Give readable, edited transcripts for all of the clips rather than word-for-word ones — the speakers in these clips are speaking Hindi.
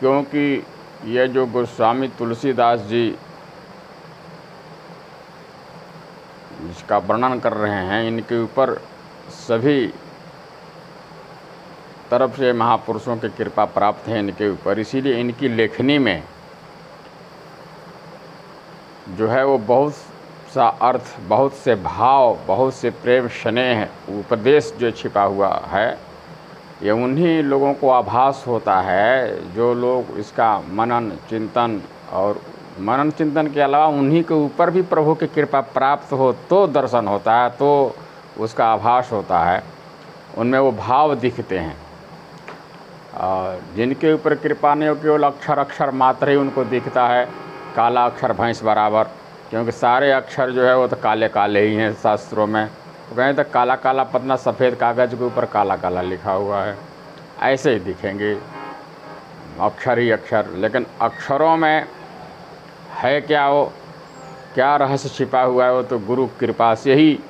क्योंकि ये जो गोस्वामी तुलसीदास जी जिसका वर्णन कर रहे हैं, इनके ऊपर सभी तरफ से महापुरुषों की कृपा प्राप्त है इनके ऊपर। इसीलिए इनकी लेखनी में जो है वो बहुत सा अर्थ, बहुत से भाव, बहुत से प्रेम, स्नेह, उपदेश जो छिपा हुआ है, ये उन्हीं लोगों को आभास होता है जो लोग इसका मनन चिंतन, और मनन चिंतन के अलावा उन्हीं के ऊपर भी प्रभु की कृपा प्राप्त हो तो दर्शन होता है, तो उसका आभास होता है, उनमें वो भाव दिखते हैं। और जिनके ऊपर कृपा नहीं हो, केवल अक्षर अक्षर मात्र ही उनको दिखता है, काला अक्षर भैंस बराबर, क्योंकि सारे अक्षर जो है वो तो काले काले ही हैं शास्त्रों में। तो कहें तो काला काला पतना सफ़ेद कागज़ के ऊपर काला काला लिखा हुआ है, ऐसे ही दिखेंगे अक्षर ही अक्षर। लेकिन अक्षरों में है क्या, वो क्या रहस्य छिपा हुआ है, वो तो गुरु कृपा से ही,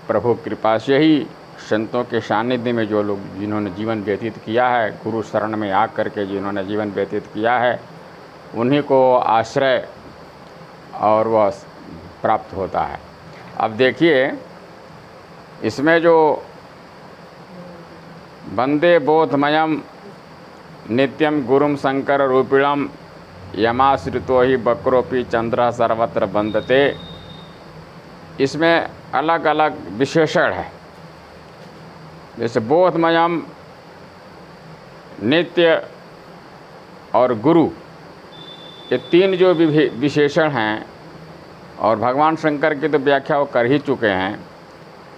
प्रभु कृपा से ही, संतों के सानिध्य में जो लोग जिन्होंने जीवन व्यतीत किया है, गुरु शरण में आ करके जिन्होंने जीवन व्यतीत किया है, उन्हीं को आश्रय और वह प्राप्त होता है। अब देखिए इसमें जो वंदे बोधमयम नित्यम गुरुम शंकर रूपिणम यमाश्रितो ही बक्रोपी चंद्र सर्वत्र बंदते, इसमें अलग अलग विशेषण है। जैसे बोधमयम, नित्य और गुरु, ये तीन जो विशेषण हैं, और भगवान शंकर की तो व्याख्या वो कर ही चुके हैं।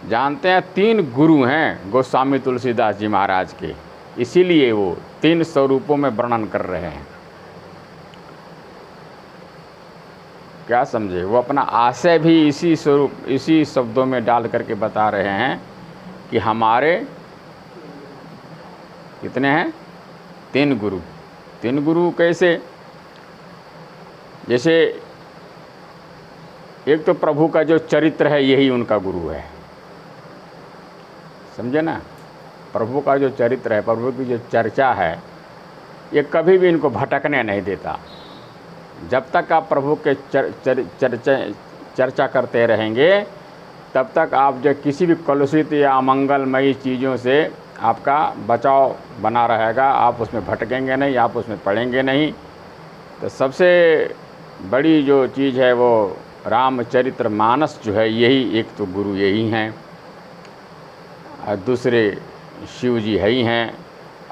जानते हैं तीन गुरु हैं गोस्वामी तुलसीदास जी महाराज के, इसीलिए वो तीन स्वरूपों में वर्णन कर रहे हैं। क्या समझे, वो अपना आशय भी इसी स्वरूप, इसी शब्दों में डाल करके बता रहे हैं कि हमारे कितने हैं, तीन गुरु। तीन गुरु कैसे, जैसे एक तो प्रभु का जो चरित्र है यही उनका गुरु है, समझे ना। प्रभु का जो चरित्र है, प्रभु की जो चर्चा है, ये कभी भी इनको भटकने नहीं देता। जब तक आप प्रभु के चर्चा करते रहेंगे, तब तक आप जो किसी भी कलुषित या अमंगलमयी चीज़ों से आपका बचाव बना रहेगा, आप उसमें भटकेंगे नहीं, आप उसमें पड़ेंगे नहीं। तो सबसे बड़ी जो चीज़ है वो रामचरित्र मानस जो है, यही एक तो गुरु यही हैं, और दूसरे शिव जी है ही हैं,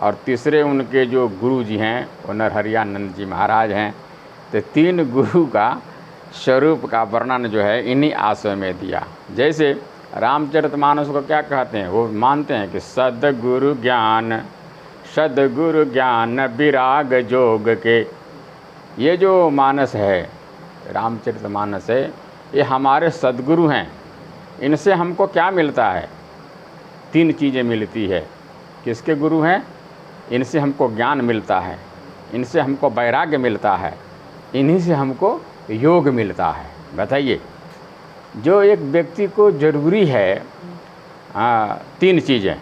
और तीसरे उनके जो गुरु जी हैं वो नरहरियानंद जी महाराज हैं। तो तीन गुरु का स्वरूप का वर्णन जो है इन्हीं आशय में दिया। जैसे रामचरितमानस को क्या कहते हैं, वो मानते हैं कि सद्गुरु ज्ञान विराग जोग के, ये जो मानस है, रामचरितमानस है, ये हमारे सद्गुरु हैं। इनसे हमको क्या मिलता है, तीन चीज़ें मिलती है। किसके गुरु हैं, इनसे हमको ज्ञान मिलता है, इनसे हमको वैराग्य मिलता है, इन्हीं से हमको योग मिलता है। बताइए, जो एक व्यक्ति को ज़रूरी है, तीन चीज़ें,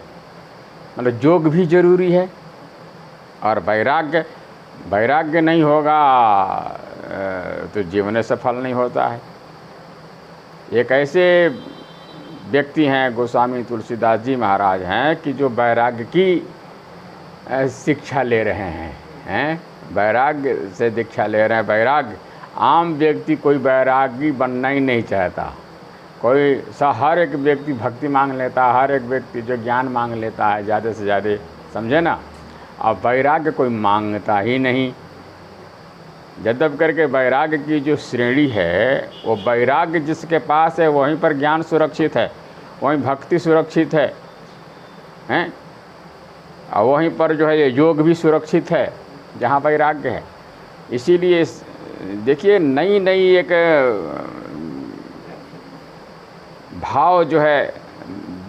मतलब योग भी ज़रूरी है, और वैराग्य नहीं होगा तो जीवन सफल नहीं होता है। एक ऐसे व्यक्ति हैं गोस्वामी तुलसीदास जी महाराज हैं कि जो वैराग्य की शिक्षा ले रहे हैं, वैराग्य से दीक्षा ले रहे हैं। वैराग्य, आम व्यक्ति कोई वैरागी बनना ही नहीं चाहता, कोई हर एक व्यक्ति भक्ति मांग लेता है, हर एक व्यक्ति जो ज्ञान मांग लेता है ज़्यादा से ज़्यादा, समझे ना। अब वैराग्य कोई मांगता ही नहीं। जब करके वैराग्य की जो श्रेणी है, वो वैराग्य जिसके पास है वहीं पर ज्ञान सुरक्षित है, वहीं भक्ति सुरक्षित है, और वहीं पर जो है ये योग भी सुरक्षित है जहाँ वैराग्य है। इसीलिए देखिए नई नई एक भाव जो है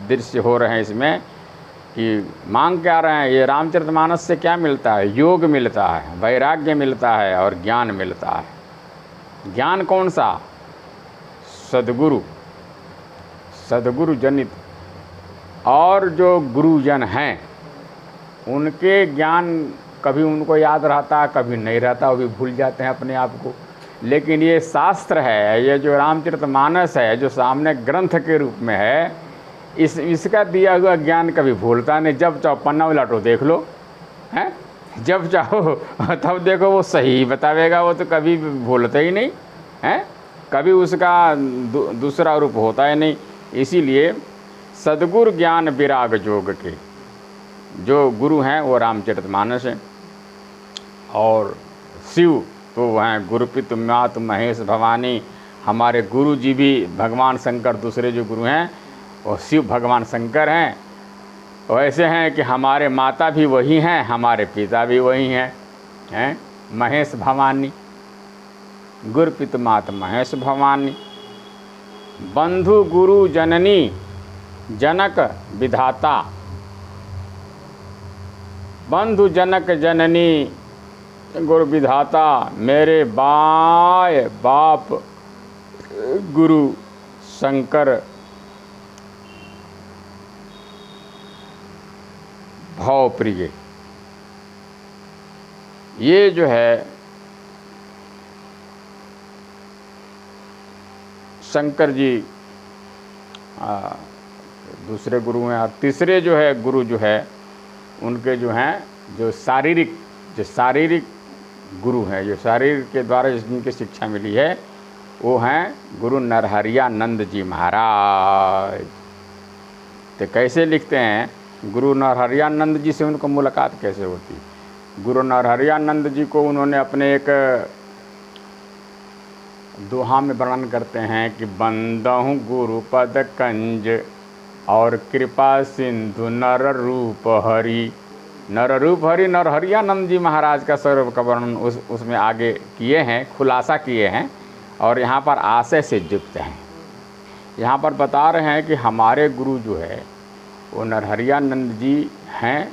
दृश्य हो रहे हैं इसमें, कि मांग क्या रहे हैं, ये रामचरितमानस से क्या मिलता है, योग मिलता है, वैराग्य मिलता है और ज्ञान मिलता है। ज्ञान कौन सा, सद्गुरु जनित, और जो गुरुजन हैं उनके ज्ञान कभी उनको याद रहता, कभी नहीं रहता, वो भी भूल जाते हैं अपने आप को। लेकिन ये शास्त्र है, ये जो रामचरितमानस है, जो सामने ग्रंथ के रूप में है, इसका दिया हुआ ज्ञान कभी भूलता नहीं। जब चाहो पन्ना उलटो देख लो, हैं, जब चाहो तब देखो, वो सही बतावेगा, वो तो कभी भूलता ही नहीं हैं, कभी उसका दूसरा रूप होता है नहीं। इसीलिए सद्गुरु ज्ञान विराग जोग के जो गुरु हैं वो रामचरितमानस हैं। और शिव तो वो हैं गुरुपितु मातु महेश भवानी। हमारे गुरु जी भी भगवान शंकर, दूसरे जो गुरु हैं वो शिव भगवान शंकर हैं। वैसे हैं कि हमारे माता भी वही हैं, हमारे पिता भी वही हैं महेश भवानी, गुरुपितु मातु महेश भवानी। बंधु गुरु जननी जनक विधाता, बंधु जनक जननी गुरु विधाता। मेरे बाय बाप गुरु शंकर भाव प्रिय। ये जो है शंकर जी दूसरे गुरु हैं। और तीसरे जो है गुरु जो है उनके जो हैं जो शारीरिक गुरु हैं, जो शरीर के द्वारा जिनकी शिक्षा मिली है, वो हैं गुरु नरहरियानंद जी महाराज। तो कैसे लिखते हैं, गुरु नरहरियानंद जी से उनको मुलाकात कैसे होती। गुरु नरहरियानंद जी को उन्होंने अपने एक दोहा में वर्णन करते हैं कि बंदहु गुरु पद कंज और कृपा सिंधु नर रूप हरि। नर रूप हरि नरहरियानंद जी महाराज का स्वरूप का वर्णन उसमें आगे किए हैं, खुलासा किए हैं। और यहाँ पर आशय से युक्त हैं। यहाँ पर बता रहे हैं कि हमारे गुरु जो है वो नरहरियानंद जी हैं।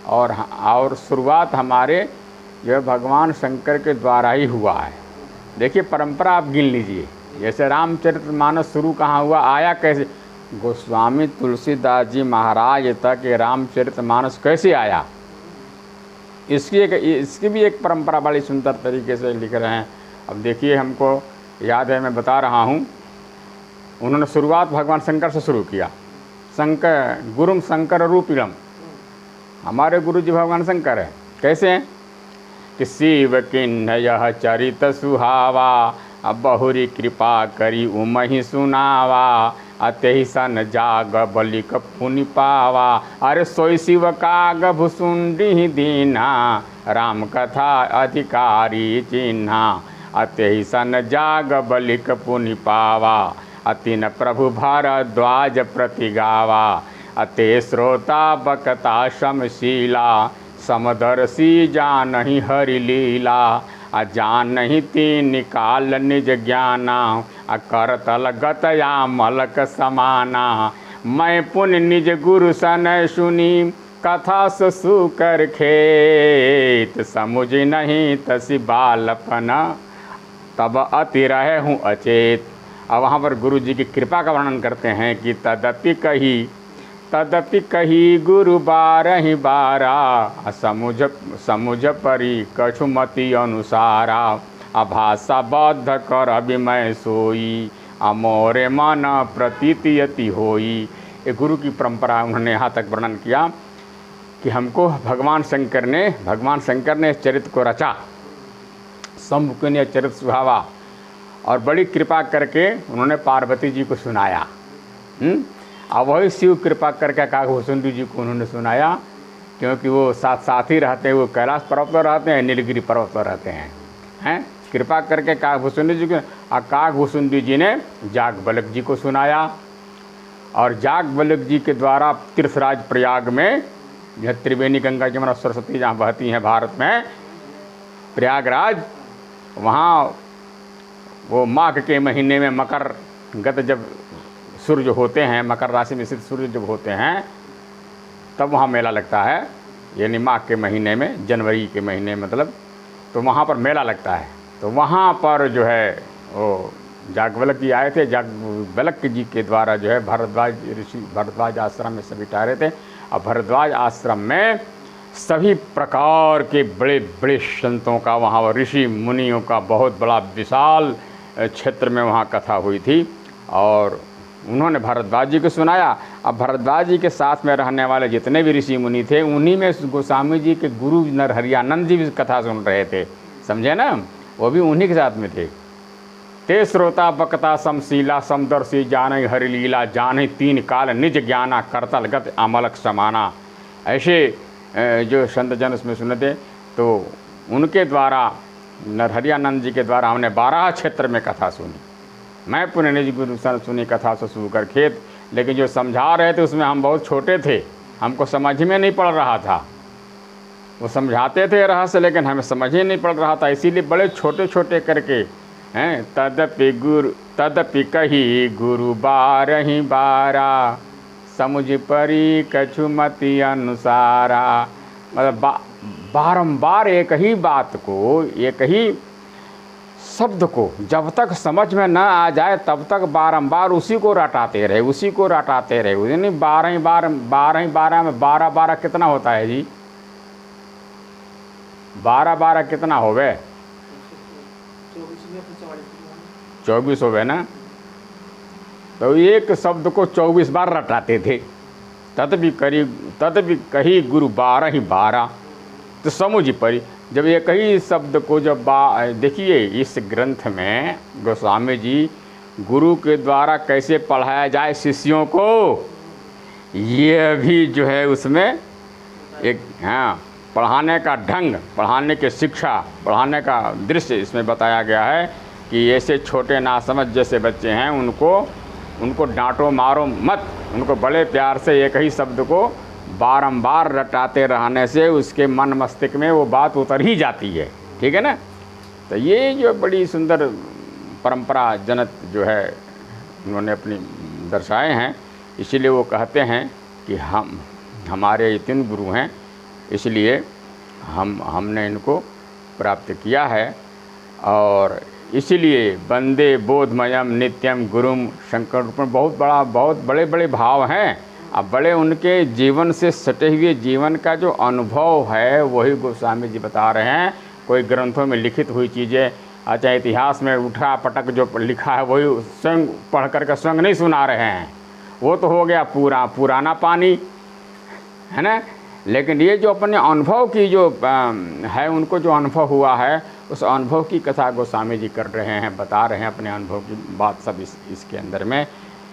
और शुरुआत हमारे जो है भगवान शंकर के द्वारा ही हुआ है। देखिए परंपरा आप गिन लीजिए, जैसे रामचरितमानस शुरू कहाँ हुआ, आया कैसे। गोस्वामी तुलसीदास जी महाराज तक ये रामचरितमानस कैसे आया, इसकी भी एक परंपरा बड़ी सुंदर तरीके से लिख रहे हैं। अब देखिए, हमको याद है, मैं बता रहा हूँ, उन्होंने शुरुआत भगवान शंकर से शुरू किया। शंकर गुरुम शंकर रूपिणम, हमारे गुरु जी भगवान शंकर है। कैसे हैं कि शिव किन्ह यह चरित सुहावा, अब बहुरी कृपा करी उमहि सुनावा, अतहि सन जाग बलिक पुनि पावा। अरे सोई शिव काग भुसुंडी दीना, राम कथा अधिकारी चिन्हा, अतहि सन जाग बलिक पुनि पावा। अतिन प्रभु भारद्वाज प्रतिगावा, अते श्रोता बकता समशीला, समदर्शी जानहि हरि लीला, अजानहि ती निकाल निज ज्ञाना, करतल गतया मलक समाना। मैं पुन निज गुरु सन सुनी, कथा ससु कर खेत, समुझ नहीं तसी बालपन, तब अति रहे हूँ अचेत। अब वहाँ पर गुरु जी की कृपा का वर्णन करते हैं कि तदपि कही गुरु बारहि बारा, समुझ परी कछुमति अनुसारा, अभाषा बद्ध कर अभिमय सोई, अमोरे मन प्रतीति यति होई। ये गुरु की परंपरा उन्होंने यहाँ तक वर्णन किया कि हमको भगवान शंकर ने इस चरित्र को रचा, शंभु ने चरित्र सुहावा, और बड़ी कृपा करके उन्होंने पार्वती जी को सुनाया। अब वही शिव कृपा करके काकभूषुंडी जी को उन्होंने सुनाया, क्योंकि वो साथ ही रहते हैं, वो कैलाश पर्वत पर रहते हैं, नीलगिरी पर्वत पर रहते हैं। कृपा करके काकभूषुंडी जी को, और काकभूषुंडी जी ने जागबलक जी को सुनाया। और जागबलक जी के द्वारा तीर्थराज प्रयाग में, यह त्रिवेणी गंगा जमुना सरस्वती जहाँ बहती हैं भारत में, प्रयागराज, वहाँ वो माघ के महीने में मकर गत जब सूर्य होते हैं, मकर राशि में स्थित सूर्य जब होते हैं, तब वहाँ मेला लगता है। यानी माघ के महीने में, जनवरी के महीने मतलब, तो वहाँ पर मेला लगता है। तो वहाँ पर जो है वो जागबलक जी आए थे। जागबलक जी के द्वारा जो है भरद्वाज आश्रम में सभी ठहरे थे। और भरद्वाज आश्रम में सभी प्रकार के बड़े बड़े संतों का वहाँ, ऋषि मुनियों का बहुत बड़ा विशाल क्षेत्र में वहाँ कथा हुई थी। और उन्होंने भरद्वाज जी को सुनाया। अब भरद्वाज जी के साथ में रहने वाले जितने भी ऋषि मुनि थे, उन्हीं में गोस्वामी जी के गुरु नरहरियानंद जी भी कथा सुन रहे थे, समझे ना, वो भी उन्हीं के साथ में थे। ते श्रोता बकता समशीला समदर्शी जान हरिलीला जान तीन काल निज ज्ञाना करतल गत अमलक समाना। ऐसे जो संत जन उसमें सुनते, तो उनके द्वारा, नरहरियानंद जी के द्वारा हमने 12 क्षेत्र में कथा सुनी। मैं पुण्य निज गुरु सन सुनी कथा से सूकर खेत, लेकिन जो समझा रहे थे उसमें हम बहुत छोटे थे, हमको समझ में नहीं पड़ रहा था। वो समझाते थे रहस्य, लेकिन हमें समझ ही नहीं पड़ रहा था, इसीलिए बड़े छोटे छोटे करके हैं। तदपि कही गुरु 12 12 समुझ परी कछु मति अनुसारा। मतलब बारंबार एक ही बात को, एक ही शब्द को जब तक समझ में न आ जाए तब तक बारंबार उसी को रटाते रहे, उसी को रटाते रहे। यानी 12 में 12 कितना होता है जी? 12 कितना हो गए? 24 हो गए ना। तो एक शब्द को 24 बार रटाते थे। तदपि कही गुरु 12 12 तो समझ परी। जब एक ही शब्द को जब देखिए, इस ग्रंथ में गोस्वामी जी गुरु के द्वारा कैसे पढ़ाया जाए शिष्यों को, ये भी जो है उसमें एक पढ़ाने का ढंग, पढ़ाने की शिक्षा, पढ़ाने का दृश्य इसमें बताया गया है कि ऐसे छोटे नासमझ जैसे बच्चे हैं उनको डांटो मारो मत, उनको बड़े प्यार से एक ही शब्द को बारंबार रटाते रहने से उसके मन मस्तिष्क में वो बात उतर ही जाती है, ठीक है ना। तो ये जो बड़ी सुंदर परंपरा जनत जो है उन्होंने अपनी दर्शाए हैं, इसीलिए वो कहते हैं कि हमारे 3 गुरु हैं, इसलिए हमने इनको प्राप्त किया है। और इसीलिए वंदे बोधमयम नित्यम गुरुम शंकर रूपम, बहुत बड़े बड़े भाव हैं। अब बड़े उनके जीवन से सटे हुए जीवन का जो अनुभव है वही गोस्वामी जी बता रहे हैं। कोई ग्रंथों में लिखित हुई चीज़ें, अच्छा इतिहास में उठा पटक जो लिखा है वही स्वयं पढ़ करके स्वयं नहीं सुना रहे हैं, वो तो हो गया पुराना पानी, है ना। लेकिन ये जो अपने अनुभव की जो है, उनको जो अनुभव हुआ है उस अनुभव की कथा गोस्वामी जी कर रहे हैं, बता रहे हैं अपने अनुभव की बात सब इसके अंदर में।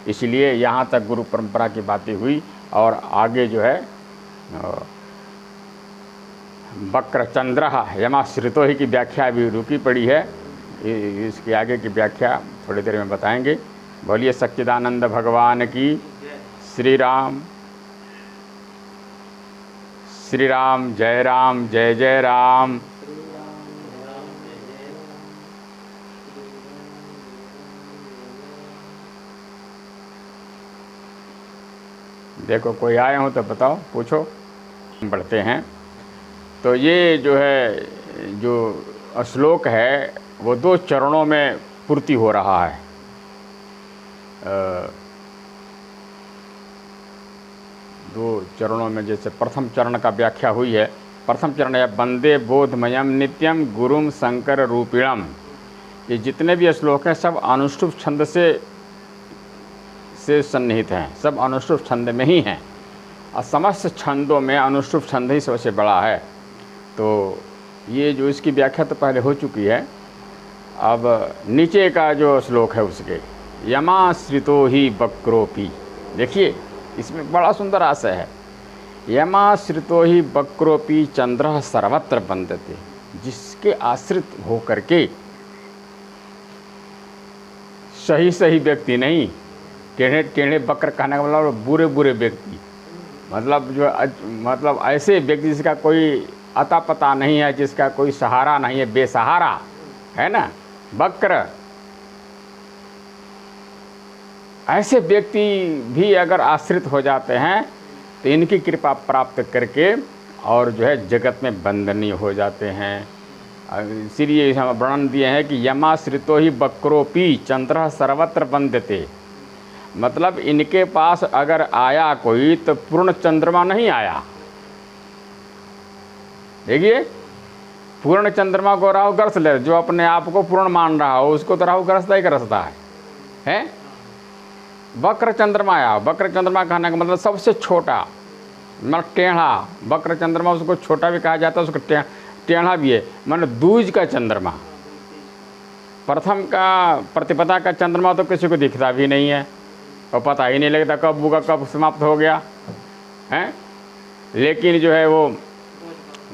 इसलिए यहाँ तक गुरु परंपरा की बातें हुई। और आगे जो है वक्रचंद्र यमाश्रितो ही की व्याख्या भी रुकी पड़ी है, इसके आगे की व्याख्या थोड़ी देर में बताएंगे। बोलिए सच्चिदानंद भगवान की। श्री राम जय राम, जय जय राम। देखो कोई आए हो तो बताओ, पूछो, बढ़ते हैं। तो ये जो है जो श्लोक है वो 2 चरणों में पूर्ति हो रहा है। 2 चरणों में, जैसे प्रथम चरण का व्याख्या हुई है। प्रथम चरण है वंदे बोधमयम नित्यम गुरुम शंकर रूपिणम। ये जितने भी श्लोक हैं सब अनुष्टुप छंद से सन्निहित हैं, सब अनुष्टुप छंद में ही हैं। और समस्त छंदों में अनुष्टुप छंद ही सबसे बड़ा है। तो ये जो इसकी व्याख्या तो पहले हो चुकी है। अब नीचे का जो श्लोक है उसके यमाश्रितो ही वक्रोपी, देखिए इसमें बड़ा सुंदर आशय है। यमाश्रितो ही वक्रोपी चंद्र सर्वत्र बंदते, जिसके आश्रित होकर के सही व्यक्ति नहीं, टेढ़े वक्र कहने का मतलब बुरे व्यक्ति, मतलब ऐसे व्यक्ति जिसका कोई अता पता नहीं है, जिसका कोई सहारा नहीं है, बेसहारा है ना, वक्र। ऐसे व्यक्ति भी अगर आश्रित हो जाते हैं तो इनकी कृपा प्राप्त करके और जो है जगत में बंदनीय हो जाते हैं। इसीलिए हम वर्णन दिए हैं कि यमाश्रितो ही वक्रोपी चंद्र सर्वत्र बंदते, मतलब इनके पास अगर आया कोई तो पूर्ण चंद्रमा नहीं आया, देखिए, पूर्ण चंद्रमा को राहु ग्रस ले, जो अपने आप को पूर्ण मान रहा हो उसको तो राहु ग्रसता ही ग्रसता है? वक्र चंद्रमा आया। वक्र चंद्रमा कहने का मतलब सबसे छोटा, मतलब टेढ़ा। वक्र चंद्रमा उसको छोटा भी कहा जाता है, उसको टेढ़ा भी है, मतलब दूज का चंद्रमा। प्रथम का प्रतिपदा का चंद्रमा तो किसी को दिखता भी नहीं है और पता ही नहीं लगता कब उगा कब समाप्त हो गया है। लेकिन जो है वो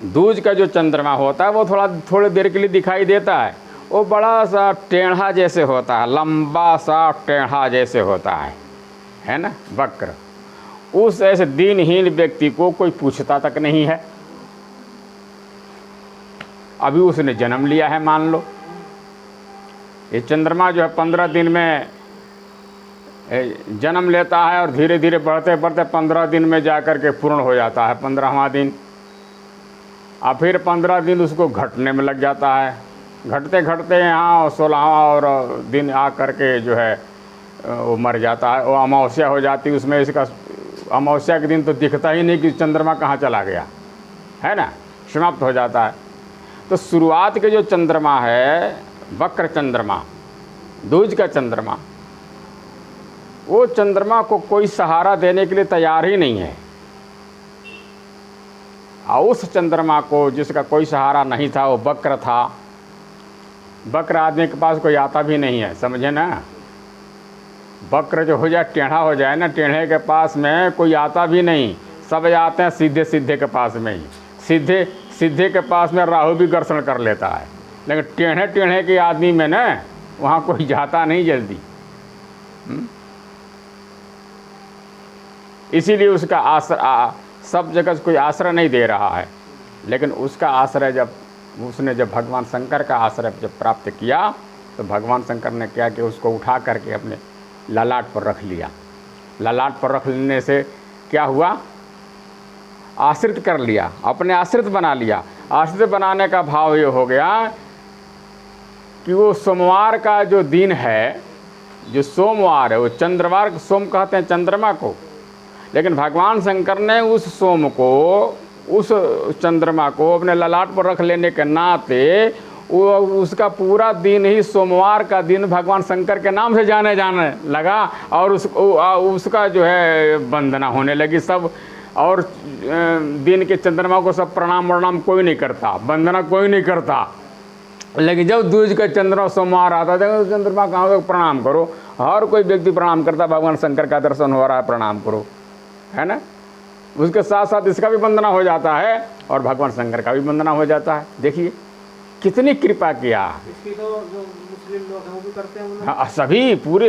दूज का जो चंद्रमा होता है वो थोड़ी देर के लिए दिखाई देता है। वो बड़ा सा टेढ़ा जैसे होता है, लंबा सा टेढ़ा जैसे होता है ना, वक्र। उस ऐसे दीनहीन व्यक्ति को कोई पूछता तक नहीं है। अभी उसने जन्म लिया है, मान लो ये चंद्रमा जो है 15 दिन में जन्म लेता है और धीरे धीरे बढ़ते बढ़ते 15 दिन में जाकर के पूर्ण हो जाता है, 15वां दिन। और फिर 15 दिन उसको घटने में लग जाता है। घटते घटते यहाँ 16वां और दिन आ करके जो है वो मर जाता है। वो अमावस्या हो जाती है, उसमें इसका अमावस्या के दिन तो दिखता ही नहीं कि चंद्रमा कहाँ चला गया, है ना, समाप्त हो जाता है। तो शुरुआत के जो चंद्रमा है वक्र चंद्रमा, दूज का चंद्रमा, वो चंद्रमा को कोई सहारा देने के लिए तैयार ही नहीं है। और उस चंद्रमा को जिसका कोई सहारा नहीं था, वो वक्र था। वक्र आदमी के पास कोई आता भी नहीं है, समझे ना। वक्र जो हो जाए, टेढ़ा हो जाए ना, टेढ़े के पास में कोई आता भी नहीं, सब आते हैं सीधे सीधे के पास में ही। सीधे सीधे के पास में राहु भी घर्षण कर लेता है, लेकिन टेढ़े टेढ़े के आदमी में ना वहाँ कोई जाता नहीं जल्दी। इसीलिए उसका आश्रय सब जगह कोई आश्रय नहीं दे रहा है। लेकिन उसका आश्रय जब भगवान शंकर का आश्रय जब प्राप्त किया तो भगवान शंकर ने क्या कि उसको उठा करके अपने ललाट पर रख लिया। ललाट पर रख लेने से क्या हुआ, आश्रित कर लिया, अपने आश्रित बना लिया। आश्रित बनाने का भाव ये हो गया कि वो सोमवार का जो दिन है, जो सोमवार है, वो चंद्रवार, सोम कहते हैं चंद्रमा को, लेकिन भगवान शंकर ने उस सोम को, उस चंद्रमा को अपने ललाट पर रख लेने के नाते वो उसका पूरा दिन ही सोमवार का दिन भगवान शंकर के नाम से जाने लगा। और उसका जो है वंदना होने लगी सब। और दिन के चंद्रमा को सब प्रणाम कोई नहीं करता, वंदना कोई नहीं करता। लेकिन जब दूज का चंद्रमा सोमवार आता था, चंद्रमा कहाँ प्रणाम करो, हर कोई व्यक्ति प्रणाम करता, भगवान शंकर का दर्शन हो रहा है, प्रणाम करो, है ना। उसके साथ साथ इसका भी वंदना हो जाता है और भगवान शंकर का भी वंदना हो जाता है। देखिए कितनी कृपा किया। इसकी तो जो मुस्लिम लोग हैं वो भी करते हैं। हाँ, सभी पूरे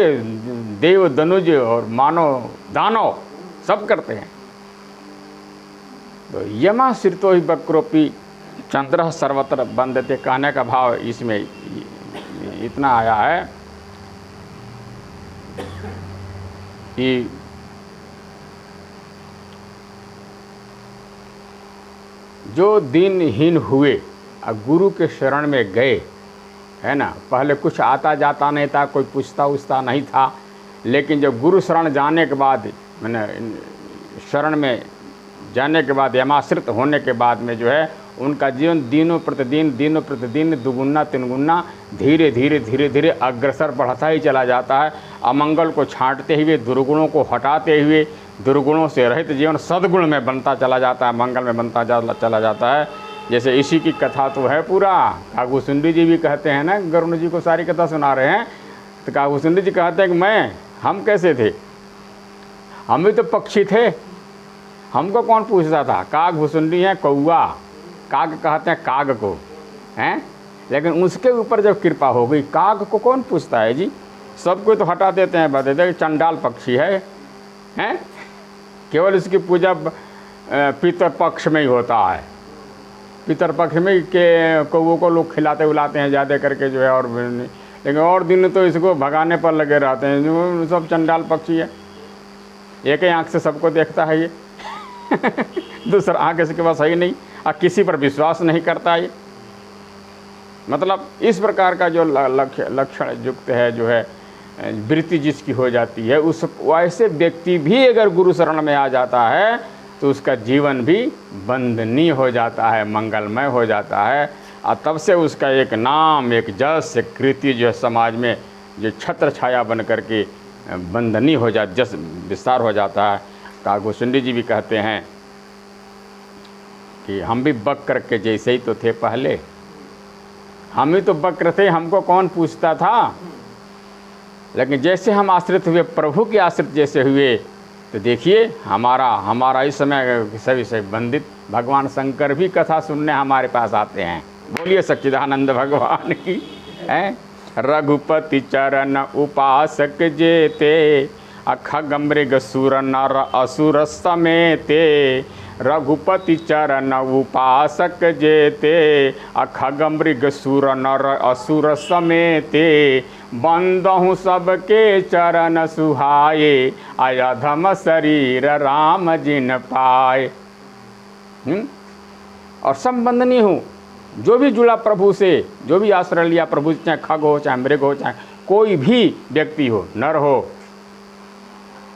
देव दनुज और मानव दानव सब करते हैं। तो यमा श्रितो ही वक्रोपी चंद्र सर्वत्र वंदते कहने का भाव इसमें इतना आया है कि जो दिनहीन हुए और गुरु के शरण में गए, है ना, पहले कुछ आता जाता नहीं था, कोई पूछता उछता नहीं था, लेकिन जब गुरु शरण जाने के बाद, मैंने शरण में जाने के बाद, यमाश्रित होने के बाद में जो है उनका जीवन दिनों प्रतिदिन दुगुना तिनगुना धीरे धीरे अग्रसर बढ़ता ही चला जाता है। अमंगल को छांटते हुए, दुर्गुणों को हटाते हुए, दुर्गुणों से रहित जीवन सद्गुण में बनता चला जाता है, मंगल में बनता चला जाता है। जैसे इसी की कथा तो है पूरा। कागभूषुंडी जी भी कहते हैं ना, गरुड़ जी को सारी कथा सुना रहे हैं, तो कागभूषुंडी जी कहते हैं कि हम कैसे थे, हम भी तो पक्षी थे, हमको कौन पूछता था। कागभूषुंडी हैं कौआ, काग कहते हैं काग को, हैं, लेकिन उसके ऊपर जब कृपा हो गई, काग को कौन पूछता है जी, सबको तो हटा देते हैं, बता देते चंडाल पक्षी है, हैं, केवल इसकी पूजा पितृपक्ष में ही होता है। पितृपक्ष में के कौओं को लोग खिलाते उलाते हैं ज़्यादा करके जो है, और लेकिन और दिन तो इसको भगाने पर लगे रहते हैं, जो सब चंडाल पक्षी है। एक ही आँख से सबको देखता है ये दूसरा आँख इसके पास है ही नहीं, और किसी पर विश्वास नहीं करता ये। मतलब इस प्रकार का जो लक्षण युक्त है, जो है वृत्ति जिसकी हो जाती है, उस वैसे व्यक्ति भी अगर गुरु शरण में आ जाता है तो उसका जीवन भी वंदनीय हो जाता है, मंगलमय हो जाता है। और तब से उसका एक नाम, एक जस, एक कृति जो है समाज में जो छत्र छाया बन करके वंदनीय हो जा, जस विस्तार हो जाता है। कागभूषुंडी जी भी कहते हैं कि हम भी बक्र के जैसे ही तो थे पहले, हम ही तो बक्र थे, हमको कौन पूछता था। लेकिन जैसे हम आश्रित हुए, प्रभु के आश्रित जैसे हुए, तो देखिए हमारा इस समय सभी से वंदित भगवान शंकर भी कथा सुनने हमारे पास आते हैं। बोलिए सच्चिदानंद भगवान की। हैं रघुपति चरण उपासक जेते, खग मृग सुर नर असुर समेते। रघुपति चरण उपासक जेते, खग मृग सुर नर असुर समेते। बंदहु सबके चरण सुहाए, अधम शरीर राम जिन पाए। और सब वंदनीय हूँ, जो भी जुड़ा प्रभु से, जो भी आश्रय लिया प्रभु, चाहे खग हो, चाहे मृग हो, चाहे कोई भी व्यक्ति हो, नर हो,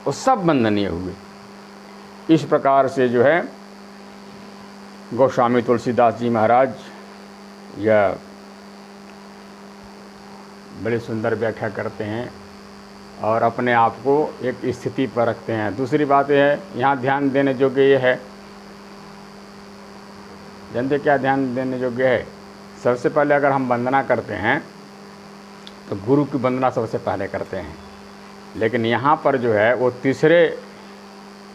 वो सब वंदनीय हुए। इस प्रकार से जो है गोस्वामी तुलसीदास जी महाराज यह बड़ी सुंदर व्याख्या करते हैं और अपने आप को एक स्थिति पर रखते हैं। दूसरी बात यह है, यहाँ ध्यान देने योग्य ये है, जानते क्या ध्यान देने योग्य है? सबसे पहले अगर हम वंदना करते हैं तो गुरु की वंदना सबसे पहले करते हैं। लेकिन यहाँ पर जो है वो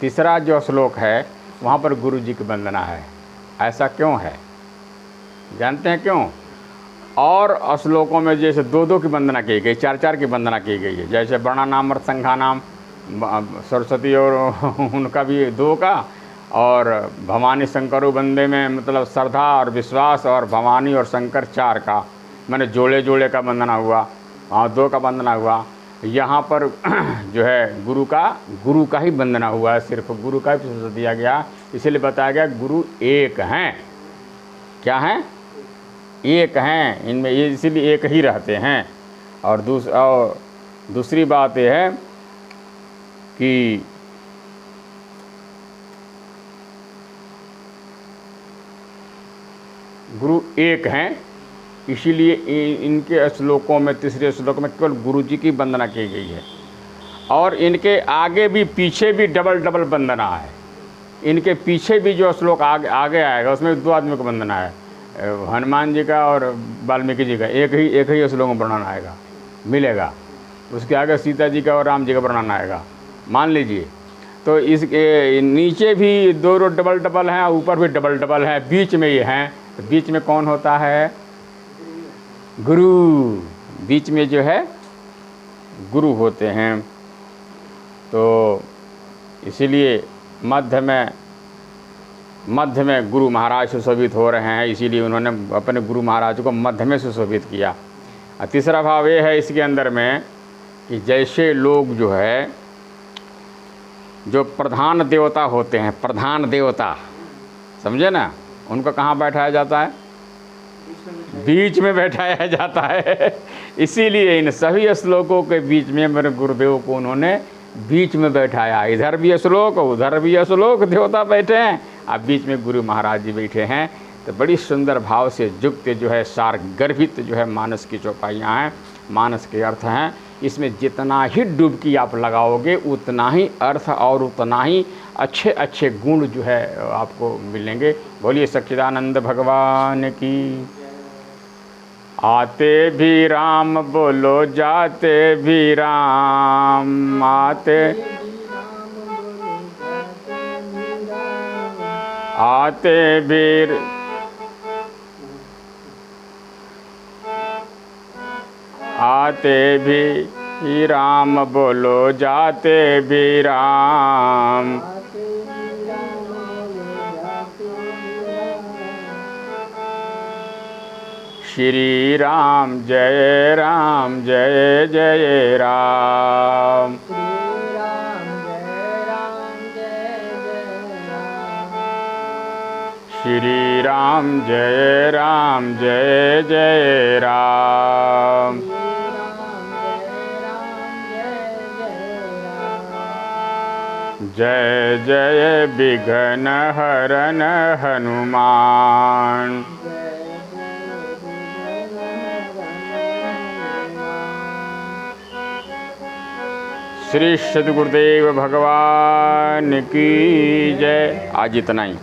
तीसरा जो श्लोक है वहाँ पर गुरु जी की वंदना है। ऐसा क्यों है, जानते हैं क्यों? और श्लोकों में जैसे 2-2 की वंदना की गई, 4-4 की वंदना की गई है। जैसे वर्णानाम और संघानाम, सरस्वती और उनका भी 2 का, और भवानी शंकरो वंदे में मतलब श्रद्धा और विश्वास, और भवानी और शंकर 4 का, मैंने जोड़े का वंदना हुआ, वहाँ 2 का वंदना हुआ। यहाँ पर जो है गुरु का ही वंदना हुआ है, सिर्फ गुरु का ही प्रशंसा दिया गया। इसीलिए बताया गया गुरु एक हैं। क्या हैं? एक हैं, इनमें ये इसीलिए एक ही रहते हैं। और दूसरी बात यह है कि गुरु एक हैं, इसीलिए इनके श्लोकों में, तीसरे श्लोक में केवल गुरु जी की वंदना की गई है। और इनके आगे भी पीछे भी डबल वंदना है। इनके पीछे भी जो श्लोक आगे आएगा उसमें 2 आदमियों की वंदना है, हनुमान जी का और वाल्मीकि जी का। एक ही श्लोक में वर्णन आएगा, मिलेगा। उसके आगे सीता जी का और राम जी का वर्णन आएगा, मान लीजिए। तो इसके नीचे भी 2 डबल हैं, ऊपर भी डबल हैं, बीच में ये हैं। तो बीच में कौन होता है? गुरु। बीच में जो है गुरु होते हैं। तो इसीलिए मध्य में गुरु महाराज सुशोभित हो रहे हैं, इसीलिए उन्होंने अपने गुरु महाराज को मध्य में सुशोभित किया। और तीसरा भाव ये है इसके अंदर में कि जैसे लोग जो है, जो प्रधान देवता होते हैं, प्रधान देवता, समझे ना, उनको कहाँ बैठाया जाता है? बीच में बैठाया जाता है। इसीलिए इन सभी श्लोकों के बीच में मेरे गुरुदेव को उन्होंने बीच में बैठाया। इधर भी श्लोक, उधर भी श्लोक, देवता बैठे हैं, अब बीच में गुरु महाराज जी बैठे हैं। तो बड़ी सुंदर भाव से युक्त जो है, सार गर्भित जो है मानस की चौपाइयाँ हैं, मानस के अर्थ हैं। इसमें जितना ही डुबकी आप लगाओगे उतना ही अर्थ और उतना ही अच्छे गुण जो है आपको मिलेंगे। बोलिए सच्चिदानंद भगवान की। आते भी राम बोलो, जाते भी राम, आते भी राम बोलो, जाते भी राम। श्री राम जय राम, जय जय राम। श्री राम जय राम, जय जय राम। जय जय विघ्न हरन हनुमान। श्री सद्गुरुदेव भगवान की जय। आज इतना ही।